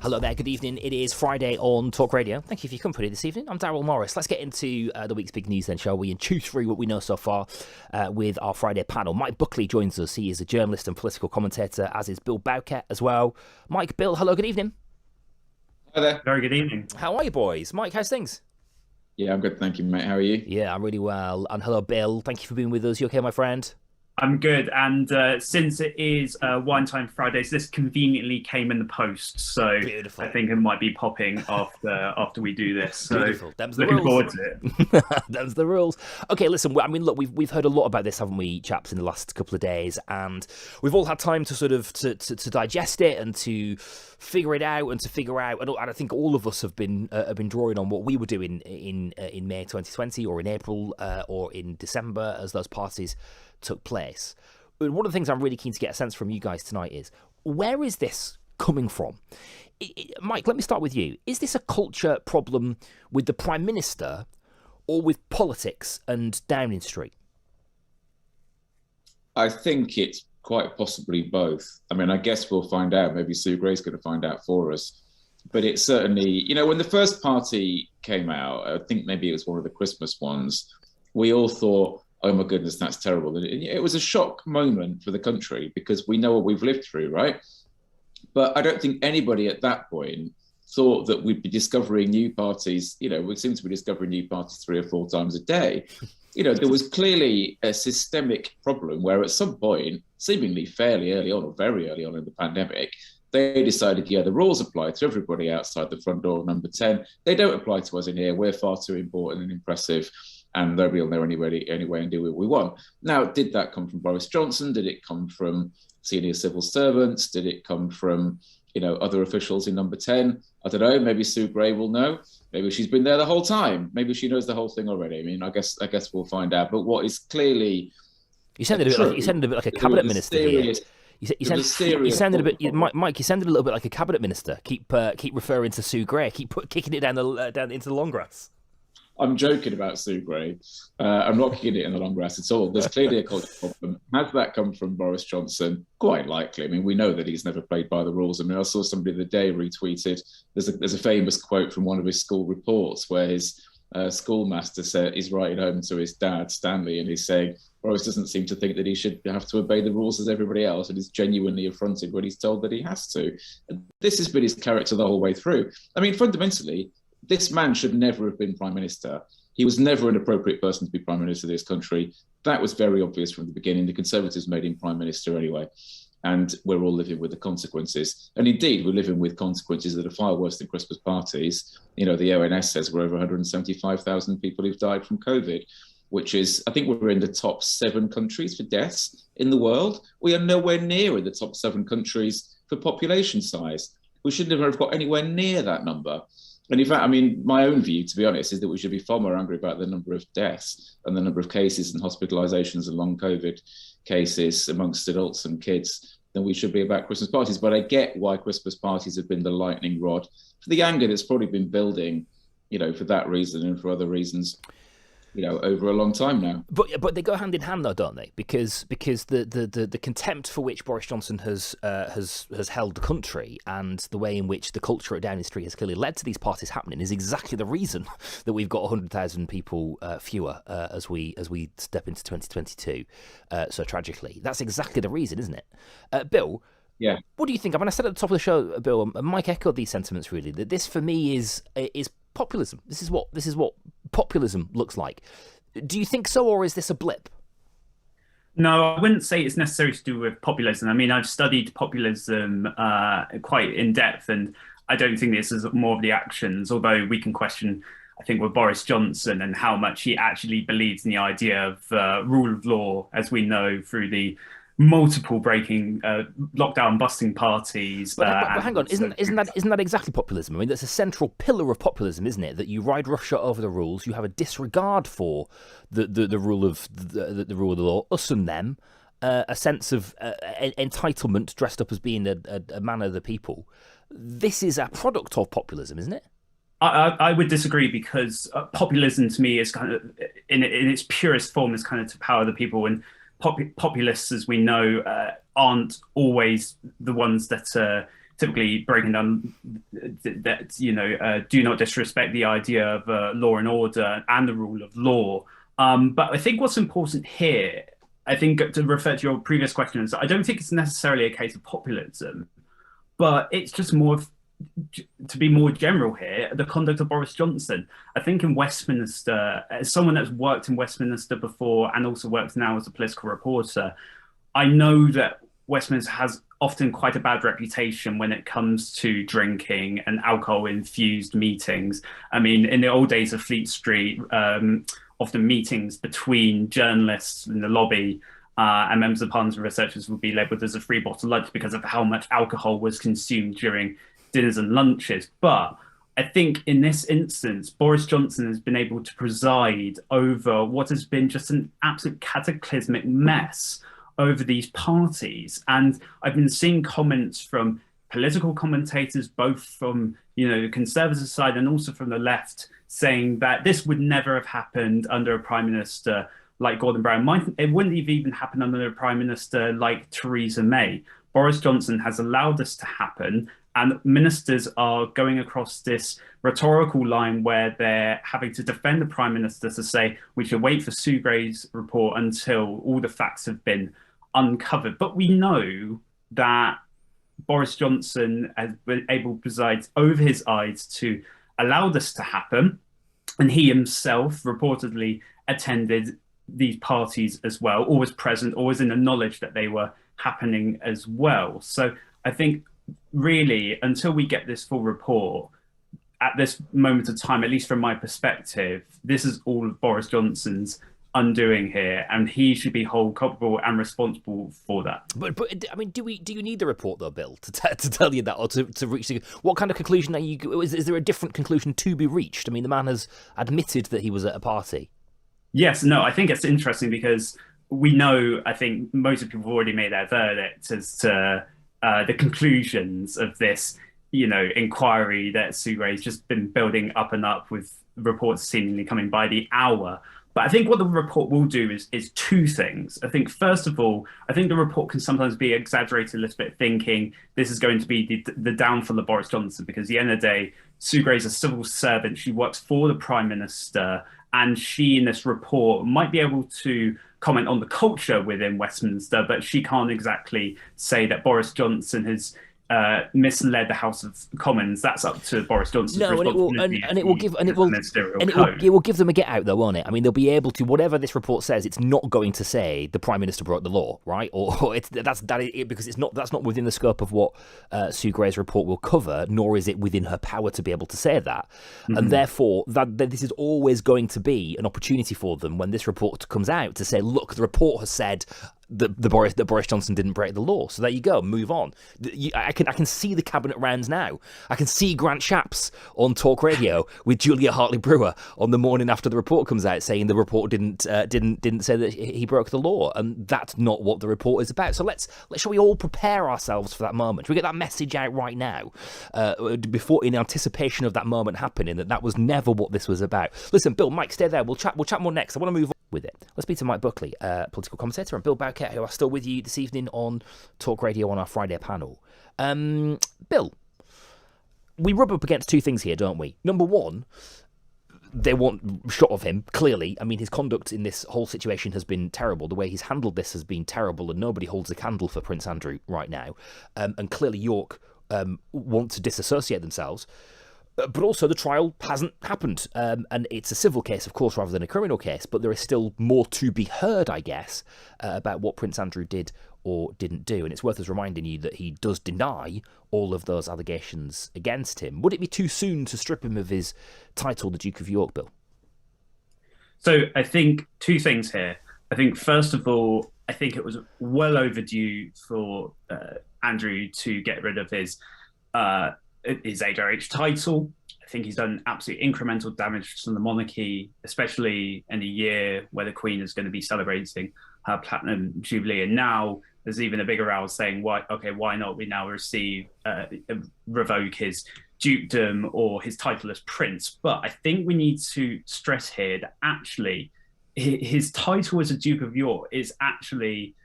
Hello there, good evening. It is Friday on Talk Radio. Thank you for your company this evening. I'm Darryl Morris. Let's get into the week's big news then, shall we? And chew through what we know so far with our Friday panel. Mike Buckley joins us. He is a journalist and political commentator, as is Bill Bowkett as well. Mike, Bill, hello, good evening. Hi there. Very good evening. How are you, boys? Mike, how's things? Yeah, I'm good, thank you, mate. How are you? Yeah, I'm really well. And hello, Bill. Thank you for being with us. You okay, my friend? I'm good, and since it is Wine Time Fridays, this conveniently came in the post, so beautiful. I think it might be popping after we do this. So beautiful. Them's the looking rules. forward to it. Them's the rules. Okay, listen. I mean, look, we've heard a lot about this, haven't we, chaps, in the last couple of days, and we've all had time to sort of to digest it and to figure it out and to figure out. And I think all of us have been drawing on what we were doing in May 2020 or in April or in December as those parties took place. One of the things I'm really keen to get a sense from you guys tonight is, where is this coming from? Mike, let me start with you. Is this a culture problem with the Prime Minister or with politics and Downing Street? I think it's quite possibly both. I mean, I guess we'll find out. Maybe Sue Gray's going to find out for us. But it's certainly, you know, when the first party came out, I think maybe it was one of the Christmas ones, we all thought, oh my goodness, that's terrible. And it was a shock moment for the country because we know what we've lived through, right? But I don't think anybody at that point thought that we'd be discovering new parties. You know, we seem to be discovering new parties 3 or 4 times a day. You know, there was clearly a systemic problem where at some point, seemingly fairly early on or very early on in the pandemic, they decided, yeah, the rules apply to everybody outside the front door of number 10. They don't apply to us in here. We're far too important and impressive, and nobody will know anyway and do what we want. Now, did that come from Boris Johnson? Did it come from senior civil servants? Did it come from, you know, other officials in number 10? I don't know. Maybe Sue Gray will know. Maybe she's been there the whole time. Maybe she knows the whole thing already. I mean, I guess we'll find out. But what is clearly you sounded a bit like a cabinet minister here. You sounded a bit, Mike. You sounded a little bit like a cabinet minister. Keep referring to Sue Gray. Keep kicking it down into the long grass. I'm joking about Sue Gray. I'm not kicking it in the long grass at all. There's clearly a culture problem. Has that come from Boris Johnson? Quite likely. I mean, we know that he's never played by the rules. I mean, I saw somebody the day retweeted. There's a famous quote from one of his school reports where his schoolmaster said he's writing home to his dad, Stanley, and he's saying Boris doesn't seem to think that he should have to obey the rules as everybody else, and he's genuinely affronted when he's told that he has to. And this has been his character the whole way through. I mean, fundamentally, this man should never have been Prime Minister. He was never an appropriate person to be Prime Minister of this country. That was very obvious from the beginning. The Conservatives made him Prime Minister anyway. And we're all living with the consequences. And indeed, we're living with consequences that are far worse than Christmas parties. You know, the ONS says we're over 175,000 people who've died from COVID, which is, I think we're in the top 7 countries for deaths in the world. We are nowhere near in the top 7 countries for population size. We should never have got anywhere near that number. And in fact, I mean, my own view, to be honest, is that we should be far more angry about the number of deaths and the number of cases and hospitalizations and long COVID cases amongst adults and kids than we should be about Christmas parties. But I get why Christmas parties have been the lightning rod for the anger that's probably been building, you know, for that reason and for other reasons, you know, over a long time now. But they go hand in hand, though, don't they? Because the contempt for which Boris Johnson has held the country and the way in which the culture at Downing Street has clearly led to these parties happening is exactly the reason that we've got 100,000 people fewer as we step into 2022. So tragically, that's exactly the reason, isn't it, Bill? Yeah. What do you think? I mean, I said at the top of the show, Bill, and Mike echoed these sentiments really. That this, for me, is populism. This is what populism looks like. Do you think so, or is this a blip? No, I wouldn't say it's necessarily to do with populism. I mean, I've studied populism quite in depth, and I don't think this is more of the actions, although we can question, I think, with Boris Johnson and how much he actually believes in the idea of rule of law, as we know through the multiple breaking lockdown busting parties. But hang on, isn't that exactly populism? I mean, that's a central pillar of populism, isn't it? That you ride roughshod over the rules, you have a disregard for the rule of the rule of the law, us and them, a sense of entitlement dressed up as being a man of the people. This is a product of populism, isn't it? I would disagree, because populism to me is kind of in its purest form is kind of to power the people, and populists, as we know, aren't always the ones that typically breaking down that, do not disrespect the idea of law and order and the rule of law. But I think what's important here, I think to refer to your previous questions, I don't think it's necessarily a case of populism, but it's just more of, to be more general here, the conduct of Boris Johnson. I think in Westminster, as someone that's worked in Westminster before and also works now as a political reporter, I know that Westminster has often quite a bad reputation when it comes to drinking and alcohol-infused meetings. I mean, in the old days of Fleet Street, often meetings between journalists in the lobby and members of parliament and researchers would be labelled as a free bottle lunch because of how much alcohol was consumed during dinners and lunches. But I think in this instance, Boris Johnson has been able to preside over what has been just an absolute cataclysmic mess over these parties. And I've been seeing comments from political commentators, both from the Conservative side and also from the left, saying that this would never have happened under a Prime Minister like Gordon Brown. It wouldn't have even happened under a Prime Minister like Theresa May. Boris Johnson has allowed this to happen, and ministers are going across this rhetorical line where they're having to defend the Prime Minister to say we should wait for Sue Gray's report until all the facts have been uncovered. But we know that Boris Johnson has been able to preside over his eyes to allow this to happen. And he himself reportedly attended these parties as well, always present, always in the knowledge that they were happening as well. So I think really, until we get this full report, at this moment of time, at least from my perspective, this is all of Boris Johnson's undoing here, and he should be held culpable and responsible for that. But I mean, do you need the report though, Bill, to tell you that, or to reach what kind of conclusion are you? Is there a different conclusion to be reached? I mean, the man has admitted that he was at a party. Yes, no, I think it's interesting because we know, I think most of people have already made their verdict as to the conclusions of this, inquiry that Sue Gray's just been building up and up, with reports seemingly coming by the hour. But I think what the report will do is two things. I think, first of all, I think the report can sometimes be exaggerated a little bit, thinking this is going to be the downfall of Boris Johnson, because at the end of the day, Sue Gray's a civil servant. She works for the Prime Minister, and she, in this report, might be able to comment on the culture within Westminster, but she can't exactly say that Boris Johnson has misled the House of Commons. That's up to Boris Johnson. No, and it will give them a get out though, won't it? I mean, they'll be able to, whatever this report says, it's not going to say the Prime Minister broke the law, right? Or because that's not within the scope of what Sue Gray's report will cover, nor is it within her power to be able to say that. Mm-hmm. And therefore, that this is always going to be an opportunity for them when this report comes out to say, look, the report has said that Boris Johnson didn't break the law. So there you go, move on. I can see the cabinet rounds now. I can see Grant Shapps on Talk Radio with Julia Hartley-Brewer on the morning after the report comes out, saying the report didn't say that he broke the law, and that's not what the report is about. So shall we all prepare ourselves for that moment? Shall we get that message out right now, before, in anticipation of that moment happening, that was never what this was about. Listen, Bill, Mike, stay there. We'll chat more next. I want to move on with it. Let's speak to Mike Buckley, political commentator, and Bill Bowkett, who are still with you this evening on Talk Radio on our Friday panel. Bill, we rub up against two things here, don't we? Number one, they want shot of him, clearly. I mean, his conduct in this whole situation has been terrible. The way he's handled this has been terrible, and nobody holds a candle for Prince Andrew right now. And clearly York want to disassociate themselves. But also the trial hasn't happened, and it's a civil case, of course, rather than a criminal case, but there is still more to be heard, I guess, about what Prince Andrew did or didn't do. And it's worth us reminding you that he does deny all of those allegations against him. Would it be too soon to strip him of his title, the Duke of York, Bill? So I think two things here. I think, first of all, I think it was well overdue for Andrew to get rid of his HRH title. I think he's done absolute incremental damage to the monarchy, especially in a year where the Queen is going to be celebrating her Platinum Jubilee. And now there's even a bigger row saying, why not we now revoke his dukedom or his title as prince? But I think we need to stress here that actually his title as a Duke of York is actually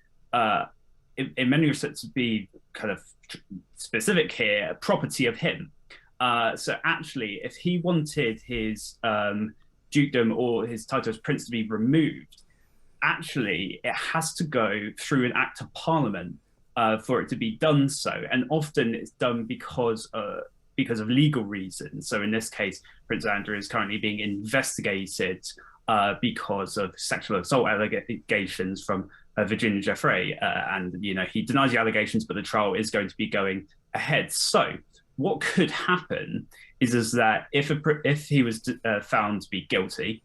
in many respects to be kind of specific here, property of him. So actually, if he wanted his dukedom or his title as prince to be removed, actually it has to go through an act of parliament for it to be done so. And often it's done because of legal reasons. So in this case, Prince Andrew is currently being investigated because of sexual assault allegations from Virginia Giuffre. And, he denies the allegations, but the trial is going to be going ahead. So what could happen is that if he was found to be guilty,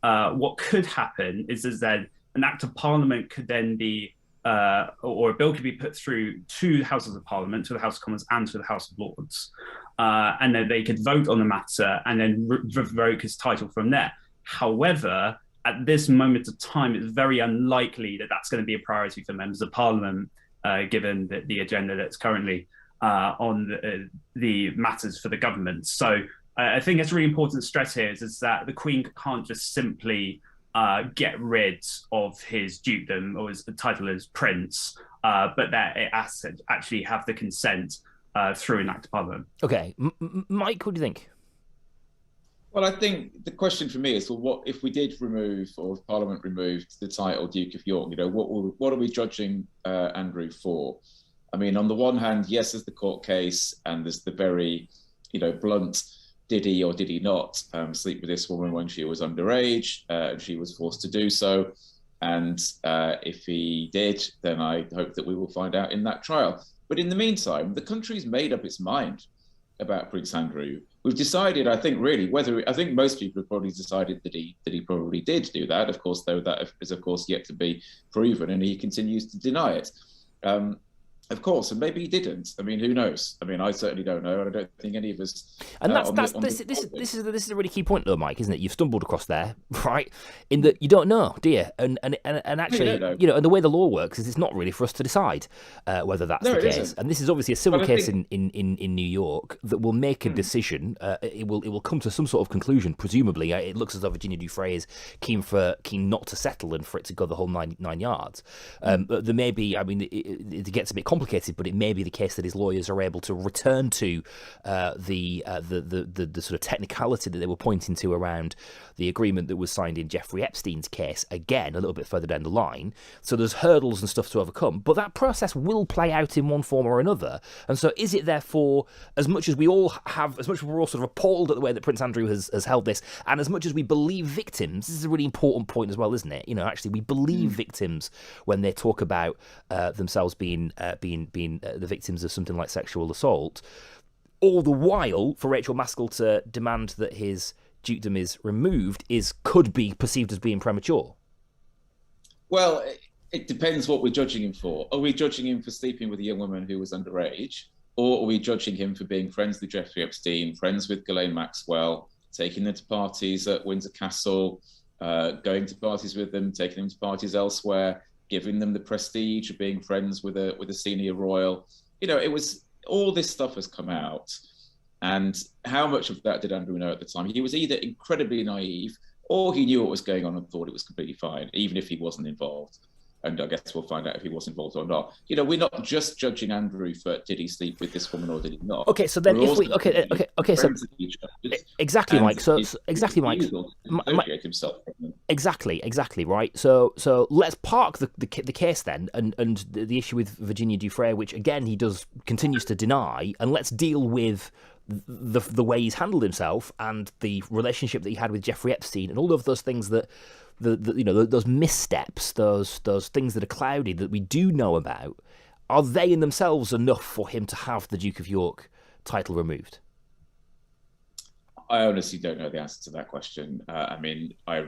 what could happen is that an act of parliament could then be, or a bill could be put through to the Houses of Parliament, to the House of Commons and to the House of Lords. And then they could vote on the matter and then revoke his title from there. However, at this moment of time, it's very unlikely that that's going to be a priority for members of Parliament, given the agenda that's currently on the matters for the government. So I think it's really important to stress here is that the Queen can't just simply get rid of his dukedom or his title as prince, but that it has to actually have the consent through an act of parliament. Okay, Mike, what do you think? Well, I think the question for me is, well, what if we did remove, or if Parliament removed the title Duke of York? What are we judging Andrew for? I mean, on the one hand, yes, there's the court case, and there's the very, blunt, did he or did he not sleep with this woman when she was underage? And she was forced to do so. And if he did, then I hope that we will find out in that trial. But in the meantime, the country's made up its mind about Prince Andrew. We've decided, I think, really, I think most people have probably decided that he probably did do that. Of course, though, that is, of course, yet to be proven, and he continues to deny it. Of course, and maybe he didn't. I mean, who knows? I mean, I certainly don't know, and I don't think any of us. And this is a really key point, though, Mike, isn't it? You've stumbled across there, right? In that you don't know, do you? And actually, and the way the law works is it's not really for us to decide whether that's the case. And this is obviously a civil case in New York that will make a decision. It will come to some sort of conclusion. Presumably, it looks as though Virginia Giuffre is keen not to settle and for it to go the whole nine yards. There may be. I mean, it gets a bit complicated, but it may be the case that his lawyers are able to return to the sort of technicality that they were pointing to around the agreement that was signed in Jeffrey Epstein's case, again, a little bit further down the line. So there's hurdles and stuff to overcome, but that process will play out in one form or another. And so is it therefore, as much as we're all sort of appalled at the way that Prince Andrew has held this, and as much as we believe victims, this is a really important point as well, isn't it? Actually, we believe victims when they talk about themselves being the victims of something like sexual assault. All the while, for Rachel Maskell to demand that his dukedom is removed could be perceived as being premature. Well, it depends what we're judging him for. Are we judging him for sleeping with a young woman who was underage? Or are we judging him for being friends with Jeffrey Epstein, friends with Ghislaine Maxwell, taking them to parties at Windsor Castle, going to parties with them, taking them to parties elsewhere, giving them the prestige of being friends with a senior royal? It was, all this stuff has come out. And how much of that did Andrew know at the time? He was either incredibly naive or he knew what was going on and thought it was completely fine, even if he wasn't involved. And I guess we'll find out if he was involved or not. We're not just judging Andrew for did he sleep with this woman or did he not. Okay, so then so exactly, Mike. So exactly, Mike. Exactly, right. So let's park the case then, and the issue with Virginia Giuffre, which again he continues to deny, and let's deal with the way he's handled himself and the relationship that he had with Jeffrey Epstein and all of those things that. Those missteps, those things that are cloudy that we do know about, are they in themselves enough for him to have the Duke of York title removed? I honestly don't know the answer to that question. I mean, I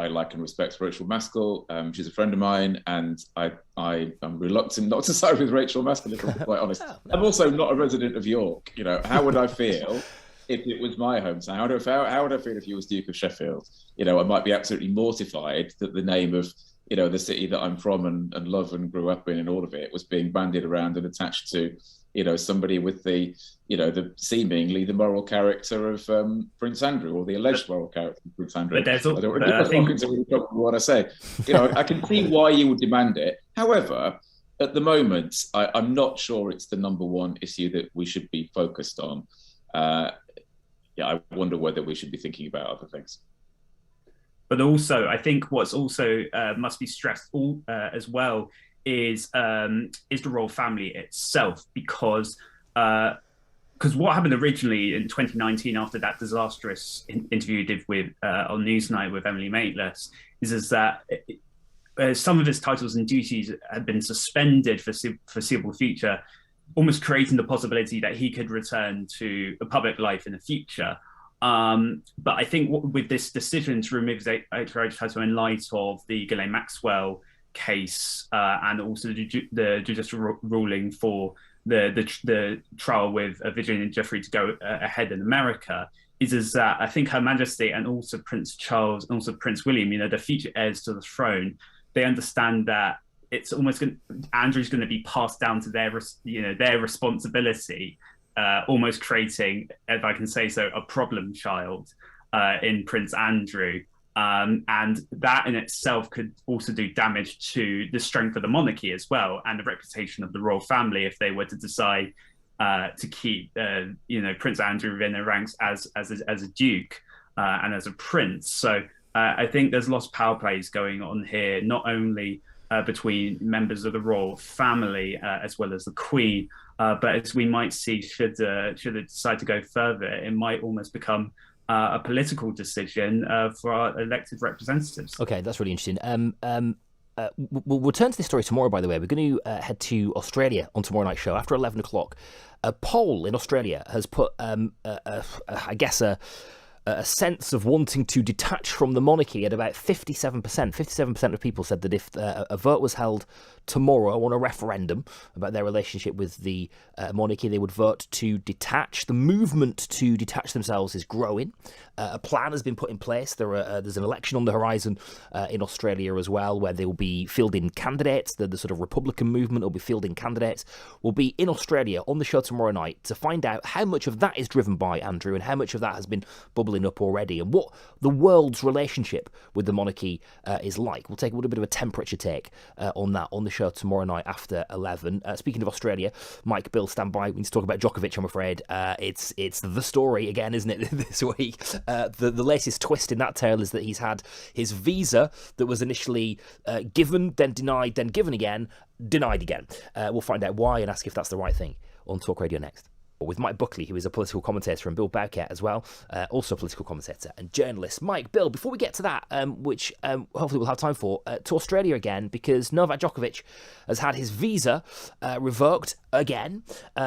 like and respect Rachel Maskell. She's a friend of mine, and I'm reluctant not to side with Rachel Maskell, if I'm quite honest. No. I'm also not a resident of York. How would I feel if it was my hometown? How would I feel if he was Duke of Sheffield? I might be absolutely mortified that the name of, the city that I'm from and love and grew up in and all of it was being bandied around and attached to, somebody with the seemingly the moral character of Prince Andrew, or the alleged moral character of Prince Andrew. But there's also, I think it's really what I say. I can see why you would demand it. However, at the moment, I'm not sure it's the number one issue that we should be focused on. I wonder whether we should be thinking about other things. But also, I think what's also must be stressed as well is the royal family itself, because what happened originally in 2019 after that disastrous interview you did with on Newsnight with Emily Maitlis is that some of his titles and duties had been suspended for foreseeable future, almost creating the possibility that he could return to a public life in the future. But I think with this decision to remove his HRH title in light of the Ghislaine Maxwell case and also the judicial ruling for the trial with Virginia and Jeffrey to go ahead in America, is that I think Her Majesty and also Prince Charles and also Prince William, the future heirs to the throne, they understand that it's almost Andrew's going to be passed down to their responsibility, almost creating, if I can say so, a problem child in Prince Andrew. And that in itself could also do damage to the strength of the monarchy as well, and the reputation of the royal family if they were to decide to keep, Prince Andrew within their ranks as a duke and as a prince. So I think there's lots of power plays going on here, not only between members of the royal family as well as the Queen, but as we might see, should it decide to go further, it might almost become a political decision for our elected representatives. Okay, that's really interesting. We'll return to this story tomorrow, by the way. We're going to head to Australia on tomorrow night's show after 11 o'clock. A poll in Australia has put, a sense of wanting to detach from the monarchy at about 57%. 57% of people said that if a vote was held tomorrow on a referendum about their relationship with the monarchy, they would vote to detach. The movement to detach themselves is growing. A plan has been put in place. There's an election on the horizon in Australia as well, where they will be fielding candidates. The sort of Republican movement will be fielding candidates. We'll be in Australia on the show tomorrow night to find out how much of that is driven by Andrew and how much of that has been bubbling up already, and what the world's relationship with the monarchy is like. We'll take a little bit of a temperature take on that on the show tomorrow night after 11. Speaking of Australia, Mike, Bill, stand by. We need to talk about Djokovic, I'm afraid. It's the story again, isn't it, this week? The latest twist in that tale is that he's had his visa that was initially given, then denied, then given again, denied again. We'll find out why and ask if that's the right thing on Talk Radio next. With Mike Buckley, who is a political commentator, and Bill Bowkett as well, also a political commentator and journalist. Mike, Bill, before we get to that, which hopefully we'll have time for, to Australia again, because Novak Djokovic has had his visa revoked again.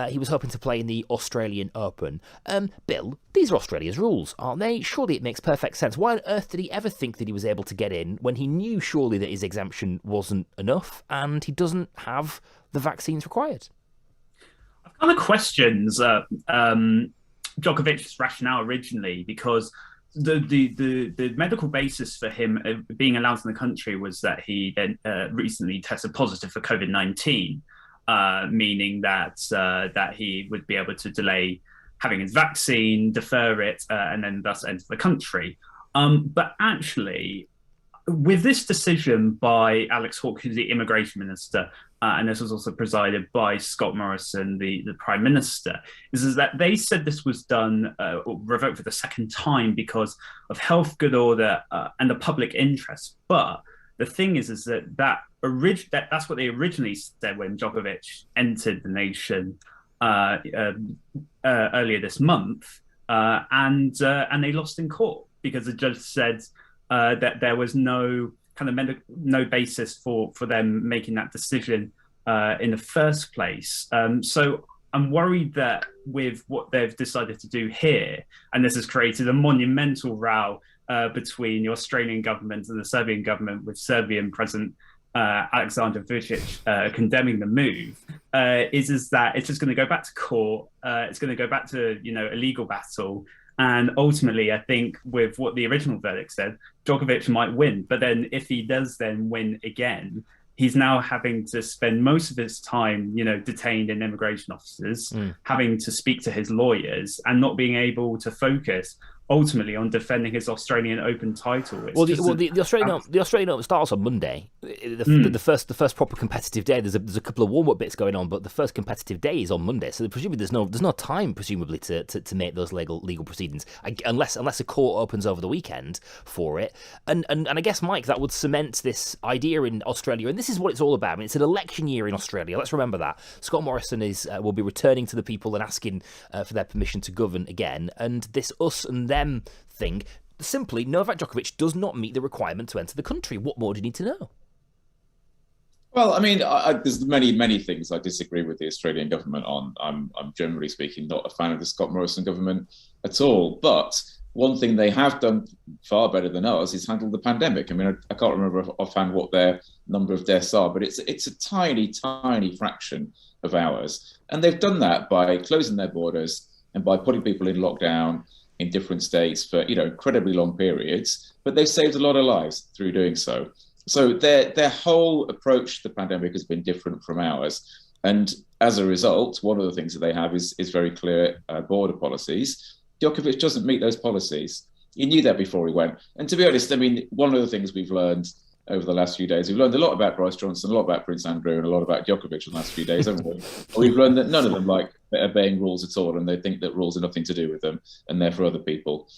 He was hoping to play in the Australian Open. Bill, these are Australia's rules, aren't they? Surely it makes perfect sense. Why on earth did he ever think that he was able to get in when he knew surely that his exemption wasn't enough and he doesn't have the vaccines required? Kind of questions Djokovic's rationale originally, because the medical basis for him being allowed in the country was that he recently tested positive for COVID-19, meaning that he would be able to delay having his vaccine, defer it, and then thus enter the country. But actually, with this decision by Alex Hawke, who's the immigration minister, and this was also presided by Scott Morrison, the Prime Minister, is that they said this was done, revoked for the second time because of health, good order, and the public interest. But the thing is that's what they originally said when Djokovic entered the nation earlier this month, and they lost in court because the judge said that there was no kind of no basis for them making that decision in the first place. So I'm worried that with what they've decided to do here, and this has created a monumental row between the Australian government and the Serbian government, with Serbian President Alexander Vučić condemning the move, is that it's just going to go back to court. It's going to go back to a legal battle. And ultimately, I think with what the original verdict said, Djokovic might win. But then if he does then win again, he's now having to spend most of his time, detained in immigration offices, having to speak to his lawyers and not being able to focus ultimately on defending his Australian Open title. The Australian Open starts on Monday. The first proper competitive day. There's a couple of warm up bits going on, but the first competitive day is on Monday. So presumably there's no time presumably to make those legal proceedings, unless a court opens over the weekend for it. And I guess, Mike, that would cement this idea in Australia, and this is what it's all about. I mean, it's an election year in Australia. Let's remember that Scott Morrison will be returning to the people and asking for their permission to govern again. And this us and them thing, simply, Novak Djokovic does not meet the requirement to enter the country. What more do you need to know? Well, I mean, there's many things I disagree with the Australian government on. I'm generally speaking not a fan of the Scott Morrison government at all. But one thing they have done far better than us is handle the pandemic. I mean, I can't remember offhand what their number of deaths are, but it's a tiny fraction of ours. And they've done that by closing their borders and by putting people in lockdown in different states for, incredibly long periods. But they've saved a lot of lives through doing so. So their whole approach to the pandemic has been different from ours. And as a result, one of the things that they have is very clear border policies. Djokovic doesn't meet those policies. He knew that before he went. And to be honest, I mean, one of the things we've learned over the last few days, we've learned a lot about Bryce Johnson, a lot about Prince Andrew, and a lot about Djokovic in the last few days, haven't we? We've learned that none of them like obeying rules at all, and they think that rules are nothing to do with them, and they're for other people.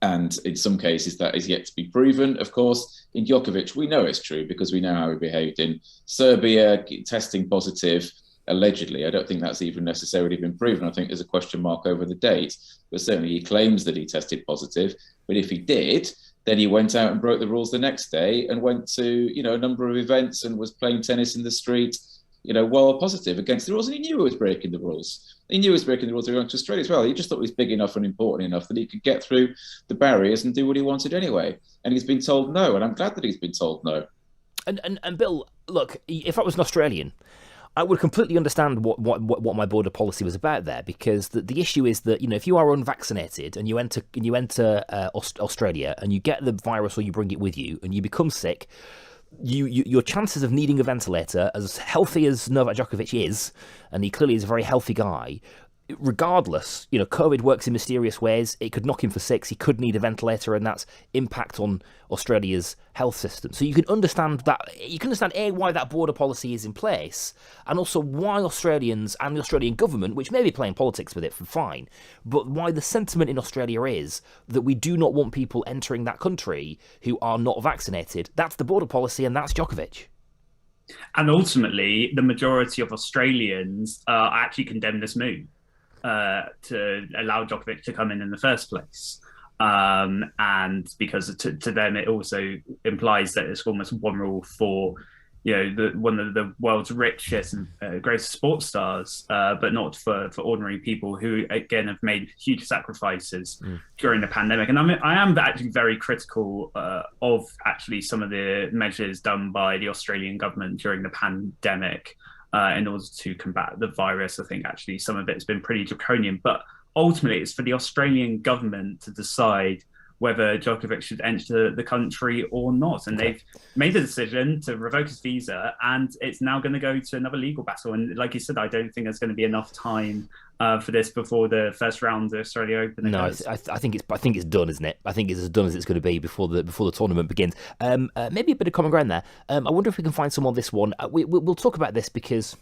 And in some cases, that is yet to be proven. Of course, in Djokovic, we know it's true because we know how he behaved in Serbia, testing positive, allegedly. I don't think that's even necessarily been proven. I think there's a question mark over the date. But certainly he claims that he tested positive. But if he did, then he went out and broke the rules the next day and went to, a number of events and was playing tennis in the street, while positive against the rules. And he knew he was breaking the rules. He knew he was breaking the rules going to Australia as well. He just thought he was big enough and important enough that he could get through the barriers and do what he wanted anyway. And he's been told no. And I'm glad that he's been told no. And Bill, look, if I was an Australian, I would completely understand what my border policy was about there, because the issue is that, if you are unvaccinated and you enter Australia and you get the virus or you bring it with you and you become sick, your chances of needing a ventilator, as healthy as Novak Djokovic is, and he clearly is a very healthy guy, regardless, COVID works in mysterious ways. It could knock him for 6. He could need a ventilator, and that's impact on Australia's health system. So you can understand that. You can understand why that border policy is in place, and also why Australians and the Australian government, which may be playing politics with it for fine, but why the sentiment in Australia is that we do not want people entering that country who are not vaccinated. That's the border policy, and that's Djokovic. And ultimately, the majority of Australians actually condemn this move. To allow Djokovic to come in the first place. And because to them, it also implies that it's almost one rule for, one of the world's richest and greatest sports stars, but not for ordinary people who, again, have made huge sacrifices during the pandemic. And I am actually very critical of actually some of the measures done by the Australian government during the pandemic. In order to combat the virus. I think actually some of it has been pretty draconian, but ultimately it's for the Australian government to decide whether Djokovic should enter the country or not. And they've made the decision to revoke his visa, and it's now going to go to another legal battle. And like you said, I don't think there's going to be enough time for this before the first round of the Australia Open. No, I think it's done, isn't it? I think it's as done as it's going to be before the tournament begins. Maybe a bit of common ground there. I wonder if we can find some on this one. We'll talk about this because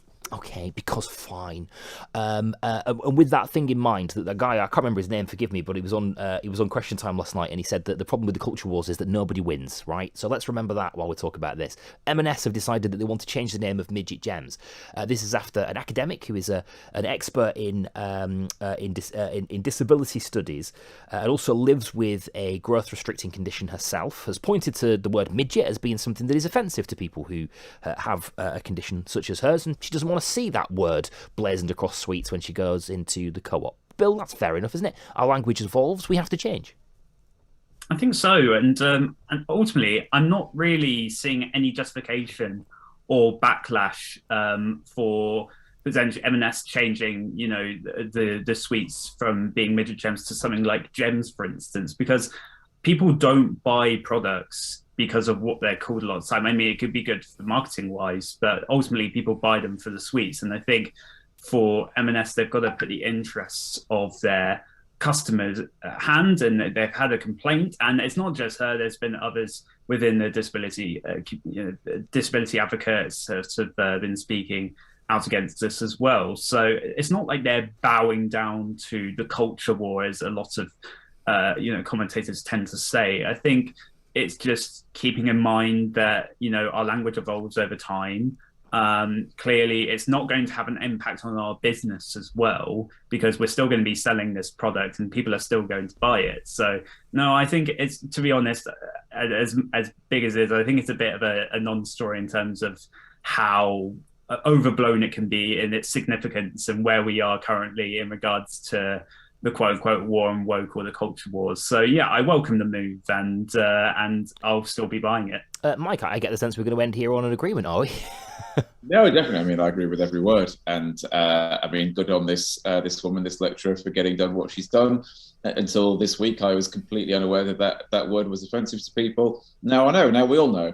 fine. And with that thing in mind, that guy, I can't remember his name, forgive me, but he was on Question Time last night, and he said that the problem with the culture wars is that nobody wins, right? So let's remember that while we talk about this. M&S have decided that they want to change the name of Midget Gems. This is after an academic who is an expert in disability studies and also lives with a growth restricting condition herself, has pointed to the word midget as being something that is offensive to people who have a condition such as hers, and she doesn't want to see that word blazoned across sweets when she goes into the co-op. Bill, that's fair enough, isn't it? Our language evolves, we have to change. I think so, and ultimately, I'm not really seeing any justification or backlash for potentially M&S changing, the sweets from being midget gems to something like gems, for instance, because people don't buy products because of what they're called a lot of the time. I mean, it could be good for marketing wise, but ultimately people buy them for the sweets. And I think for M&S, they've got to put the interests of their customer's hand, and they've had a complaint. And it's not just her. There's been others within the disability advocates have sort of been speaking out against this as well. So it's not like they're bowing down to the culture war, as a lot of commentators tend to say. I think it's just keeping in mind that our language evolves over time. Clearly, it's not going to have an impact on our business as well, because we're still going to be selling this product and people are still going to buy it. So, no, I think it's, to be honest, as big as it is, I think it's a bit of a non-story in terms of how overblown it can be in its significance and where we are currently in regards to the quote-unquote war on woke or the culture wars. So, yeah, I welcome the move, and I'll still be buying it. Mike, I get the sense we're going to end here on an agreement, are we? No, definitely. I mean, I agree with every word. And I mean, good on this woman, this lecturer, for getting done what she's done. Until this week, I was completely unaware that word was offensive to people. Now I know. Now we all know.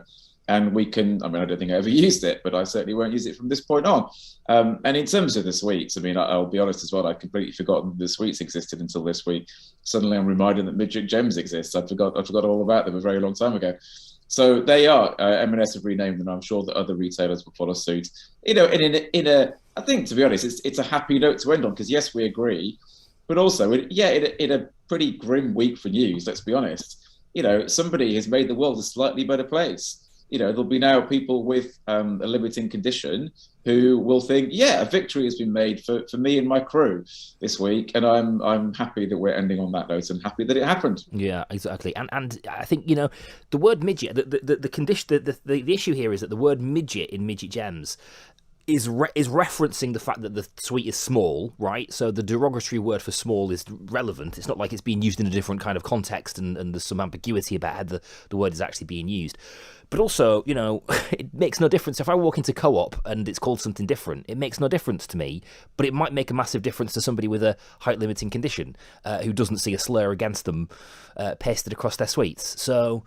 And we can, I mean, I don't think I ever used it, but I certainly won't use it from this point on. And in terms of the sweets, I mean, I'll be honest as well, I'd completely forgotten the sweets existed until this week. Suddenly I'm reminded that midget gems exist. I forgot all about them a very long time ago. So they are, M&S have renamed them. I'm sure that other retailers will follow suit. In I think, to be honest, it's a happy note to end on, because yes, we agree, but also, in a pretty grim week for news, let's be honest, somebody has made the world a slightly better place. There'll be now people with a limiting condition who will think, a victory has been made for me and my crew this week, and I'm happy that we're ending on that note and happy that it happened. Yeah, exactly. And I think the word midget, the condition, the issue here is that the word midget in midget gems is referencing the fact that the sweet is small, right? So the derogatory word for small is relevant. It's not like it's being used in a different kind of context, and there's some ambiguity about how the word is actually being used. But also, it makes no difference. If I walk into Co-op and it's called something different, it makes no difference to me, but it might make a massive difference to somebody with a height-limiting condition who doesn't see a slur against them pasted across their sweets. So,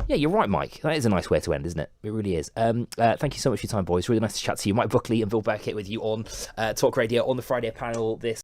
yeah, you're right, Mike. That is a nice way to end, isn't it? It really is. Thank you so much for your time, boys. Really nice to chat to you. Mike Buckley and Bill Bowkett with you on Talk Radio on the Friday panel this